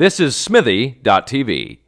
This is Smithy.tv.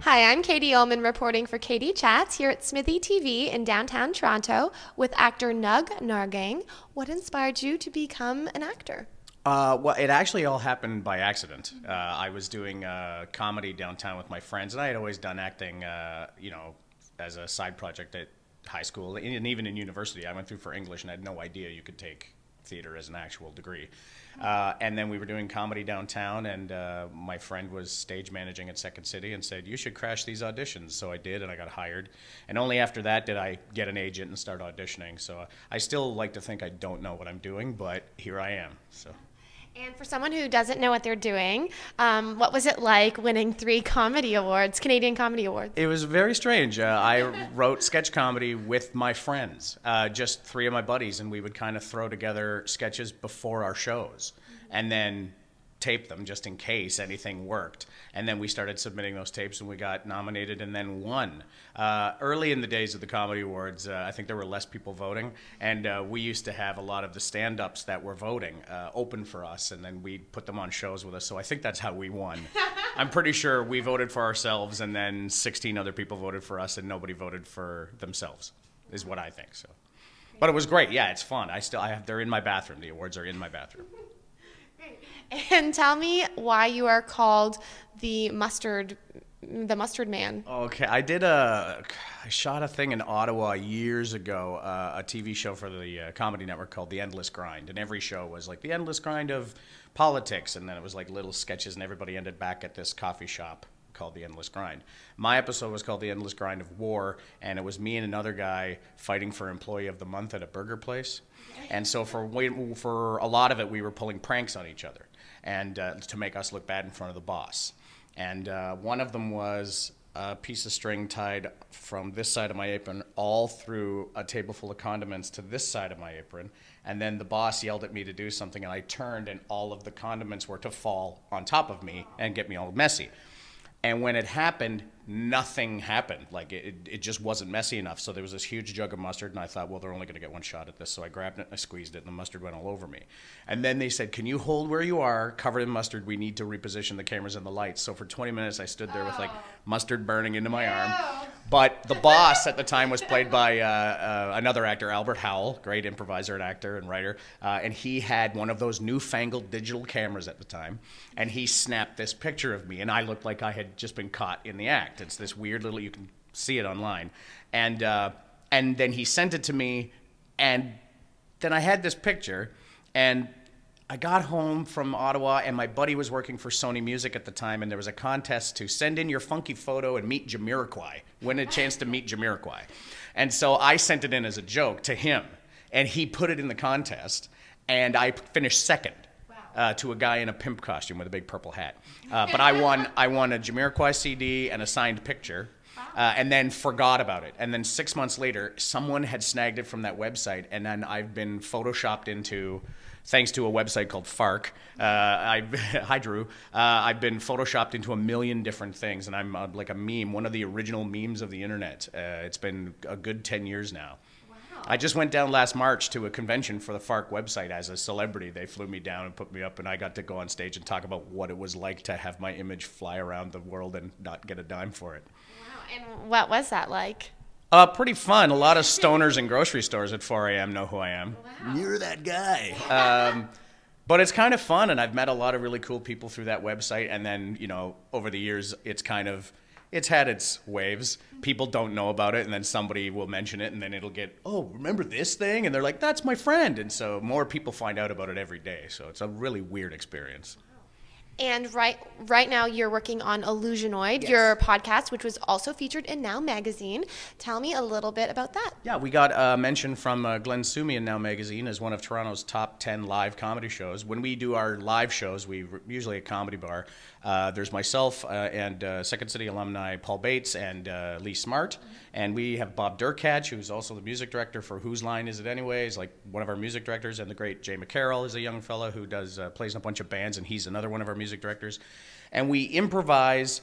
Hi, I'm Katie Ullman reporting for Katie Chats here at Smithy TV in downtown Toronto with actor Nahrgang. What inspired you to become an actor? Well, it actually all happened by accident. I was doing comedy downtown with my friends, and I had always done acting, as a side project at high school and even in university. I went through for English and I had no idea you could take theater as an actual degree. And then we were doing comedy downtown, and my friend was stage managing at Second City and said, you should crash these auditions. So I did, and I got hired. And only after that did I get an agent and start auditioning. So I still like to think I don't know what I'm doing, but here I am. So. And for someone who doesn't know what they're doing, what was it like winning 3 comedy awards, Canadian Comedy Awards? It was very strange. I wrote sketch comedy with my friends, just 3 of my buddies, and we would kind of throw together sketches before our shows and then tape them just in case anything worked. And then we started submitting those tapes, and we got nominated and then won. Early in the days of the Comedy Awards, I think there were less people voting, and we used to have a lot of the stand-ups that were voting open for us, and then we'd put them on shows with us. So I think that's how we won. I'm pretty sure we voted for ourselves, and then 16 other people voted for us, and nobody voted for themselves, is what I think. So, but it was great. Yeah, it's fun. They're in my bathroom. The awards are in my bathroom. And tell me why you are called the mustard man. Okay, I shot a thing in Ottawa years ago, a TV show for the Comedy Network called The Endless Grind, and every show was like the endless grind of politics, and then it was like little sketches, and everybody ended back at this coffee shop called The Endless Grind. My episode was called The Endless Grind of War, and it was me and another guy fighting for Employee of the Month at a burger place. And so for a lot of it, we were pulling pranks on each other, and to make us look bad in front of the boss. And one of them was a piece of string tied from this side of my apron all through a table full of condiments to this side of my apron. And then the boss yelled at me to do something, and I turned, and all of the condiments were to fall on top of me and get me all messy. And when it happened, nothing happened. Like, it just wasn't messy enough. So there was this huge jug of mustard, and I thought, well, they're only going to get one shot at this. So I grabbed it, and I squeezed it, and the mustard went all over me. And then they said, can you hold where you are, covered in mustard? We need to reposition the cameras and the lights. So for 20 minutes, I stood there with, like, mustard burning into my arm. But the boss at the time was played by another actor, Albert Howell, great improviser and actor and writer. And he had one of those newfangled digital cameras at the time. And he snapped this picture of me, and I looked like I had just been caught in the act. It's this weird little, you can see it online. And then he sent it to me, and then I had this picture, and I got home from Ottawa, and my buddy was working for Sony Music at the time, and there was a contest to send in your funky photo and meet Jericho, win a chance to meet Jericho. And so I sent it in as a joke to him, and he put it in the contest, and I finished second. To a guy in a pimp costume with a big purple hat. But I won a Jericho CD and a signed picture, and then forgot about it. And then 6 months later, someone had snagged it from that website, and then I've been photoshopped into, thanks to a website called FARC. Hi, Drew. I've been photoshopped into a million different things, and I'm like a meme, one of the original memes of the internet. It's been a good 10 years now. I just went down last March to a convention for the FARC website as a celebrity. They flew me down and put me up, and I got to go on stage and talk about what it was like to have my image fly around the world and not get a dime for it. Wow, and what was that like? Pretty fun. A lot of stoners in grocery stores at 4 a.m. know who I am. Wow. You're that guy. But it's kind of fun, and I've met a lot of really cool people through that website, and then, over the years, it's had its waves. People don't know about it, and then somebody will mention it, and then it'll get, oh, remember this thing? And they're like, that's my friend. And so more people find out about it every day. So it's a really weird experience. And right now you're working on Illusionoid, Yes. your podcast, which was also featured in Now Magazine. Tell me a little bit about that. Yeah, we got a mention from Glenn Sumi in Now Magazine as one of Toronto's top 10 live comedy shows. When we do our live shows, we usually a comedy bar. There's myself and Second City alumni Paul Bates and Lee Smart. And we have Bob Durkatch, who's also the music director for Whose Line Is It Anyways, like one of our music directors. And the great Jay McCarroll is a young fella who does plays in a bunch of bands, and he's another one of our music directors. And we improvise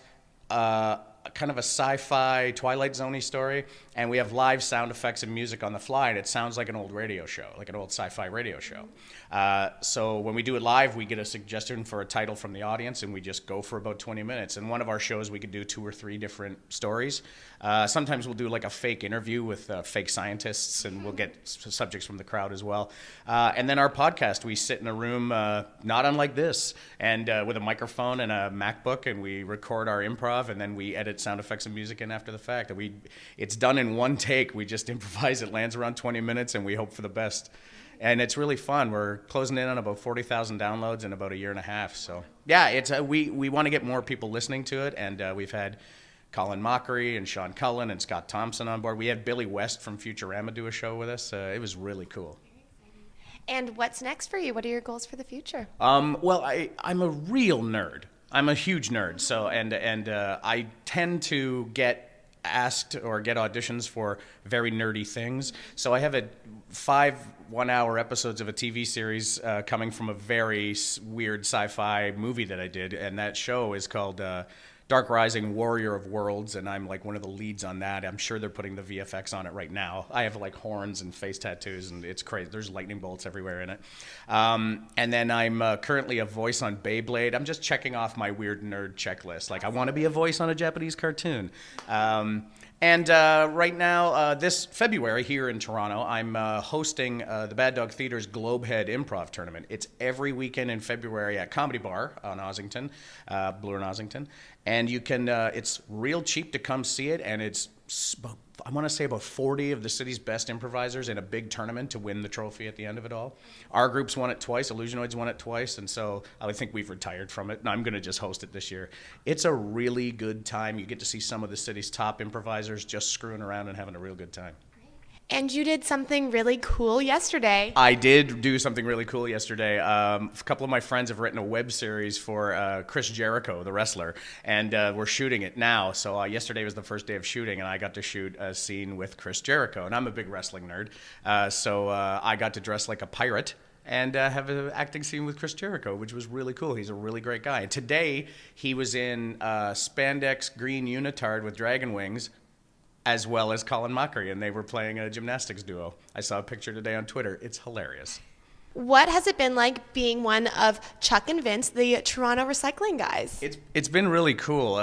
kind of a sci-fi Twilight Zone-y story, and we have live sound effects and music on the fly, and it sounds like an old radio show, like an old sci-fi radio show. So when we do it live, we get a suggestion for a title from the audience, and we just go for about 20 minutes. In one of our shows, we could do 2 or 3 different stories. Sometimes we'll do like a fake interview with fake scientists, and we'll get subjects from the crowd as well. And then our podcast, we sit in a room not unlike this, and with a microphone and a MacBook, and we record our improv, and then we edit sound effects and music in after the fact. It's done in one take. We just improvise. It lands around 20 minutes, and we hope for the best. And it's really fun. We're closing in on about 40,000 downloads in about a year and a half. So yeah, it's we want to get more people listening to it, and we've had Colin Mockery and Sean Cullen and Scott Thompson on board. We had Billy West from Futurama do a show with us. It was really cool. And what's next for you? What are your goals for the future? Well, I'm a real nerd. I'm a huge nerd. So and I tend to get asked or get auditions for very nerdy things. So I have 5 one-hour episodes of a TV series coming from a very weird sci-fi movie that I did, and that show is called Dark Rising Warrior of Worlds, and I'm like one of the leads on that. I'm sure they're putting the VFX on it right now. I have like horns and face tattoos, and it's crazy. There's lightning bolts everywhere in it. And then I'm currently a voice on Beyblade. I'm just checking off my weird nerd checklist. Like, I want to be a voice on a Japanese cartoon. And right now, this February here in Toronto, I'm hosting the Bad Dog Theater's Globehead Improv Tournament. It's every weekend in February at Comedy Bar on Ossington, Bloor and Ossington. And you can, it's real cheap to come see it, and it's I want to say about 40 of the city's best improvisers in a big tournament to win the trophy at the end of it all. Our group's won it twice, Illusionoid's won it twice, and so I think we've retired from it, and I'm going to just host it this year. It's a really good time. You get to see some of the city's top improvisers just screwing around and having a real good time. And you did something really cool yesterday. I did do something really cool yesterday. A couple of my friends have written a web series for Chris Jericho, the wrestler, and we're shooting it now. So yesterday was the first day of shooting, and I got to shoot a scene with Chris Jericho. And I'm a big wrestling nerd, so I got to dress like a pirate and have an acting scene with Chris Jericho, which was really cool. He's a really great guy. And today, he was in spandex green unitard with dragon wings, as well as Colin Mockery, and they were playing a gymnastics duo. I saw a picture today on Twitter. It's hilarious. What has it been like being one of Chuck and Vince, the Toronto recycling guys? It's been really cool.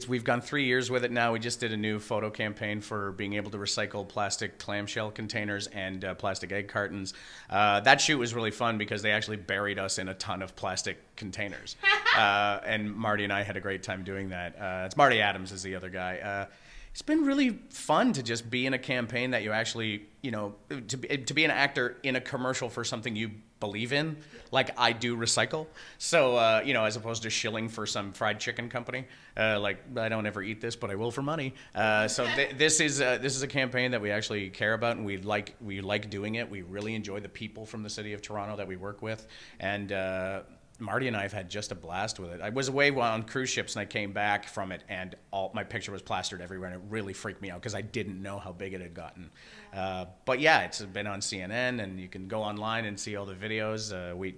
We've gone 3 years with it now. We just did a new photo campaign for being able to recycle plastic clamshell containers and plastic egg cartons. That shoot was really fun because they actually buried us in a ton of plastic containers. And Marty and I had a great time doing that. It's Marty Adams is the other guy. It's been really fun to just be in a campaign that you actually, to be an actor in a commercial for something you believe in, like I do recycle. So, as opposed to shilling for some fried chicken company, like I don't ever eat this, but I will for money. So this is a campaign that we actually care about, and we like doing it. We really enjoy the people from the city of Toronto that we work with, and Marty and I have had just a blast with it. I was away on cruise ships, and I came back from it, and my picture was plastered everywhere, and it really freaked me out because I didn't know how big it had gotten. But yeah, it's been on CNN, and you can go online and see all the videos.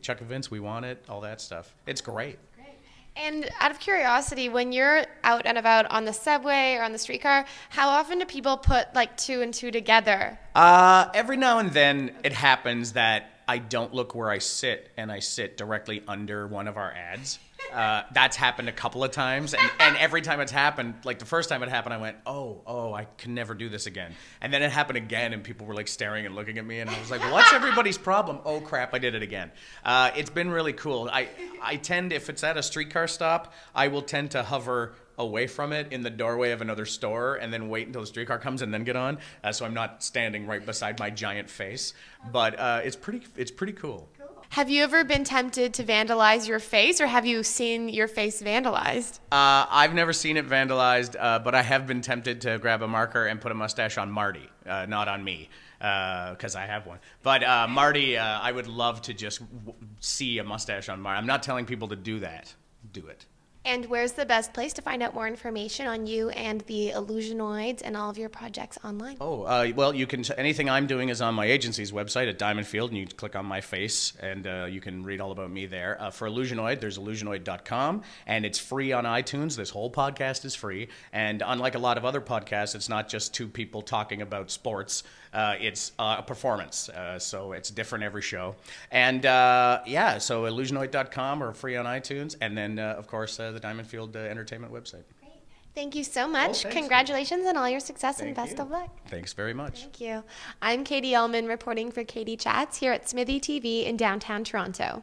Chuck and Vince, we want it, all that stuff. It's great. And out of curiosity, when you're out and about on the subway or on the streetcar, how often do people put like 2 and 2 together? Every now and then it happens that I don't look where I sit, and I sit directly under one of our ads. That's happened a couple of times, and every time it's happened, like the first time it happened, I went, oh, I can never do this again. And then it happened again, and people were like staring and looking at me, and I was like, what's everybody's problem? Oh crap, I did it again. It's been really cool. I tend, if it's at a streetcar stop, I will tend to hover away from it in the doorway of another store and then wait until the streetcar comes and then get on, so I'm not standing right beside my giant face. But it's pretty cool. Have you ever been tempted to vandalize your face, or have you seen your face vandalized? I've never seen it vandalized, but I have been tempted to grab a marker and put a mustache on Marty, not on me, because I have one. But Marty, I would love to just see a mustache on Marty. I'm not telling people to do that. Do it. And where's the best place to find out more information on you and the Illusionoids and all of your projects online? Well, you can. Anything I'm doing is on my agency's website at Diamond Field, and you click on my face, and you can read all about me there. For Illusionoid, there's illusionoid.com, and it's free on iTunes. This whole podcast is free, and unlike a lot of other podcasts, it's not just two people talking about sports. It's a performance, so it's different every show. And so illusionoid.com or free on iTunes, and then of course the Diamond Field Entertainment website. Great. Thank you so much. Thanks. Congratulations on all your success and Thank best you. of luck. Thanks very much. Thank you. I'm Katie Ellman reporting for Katie Chats here at Smithy TV in downtown Toronto.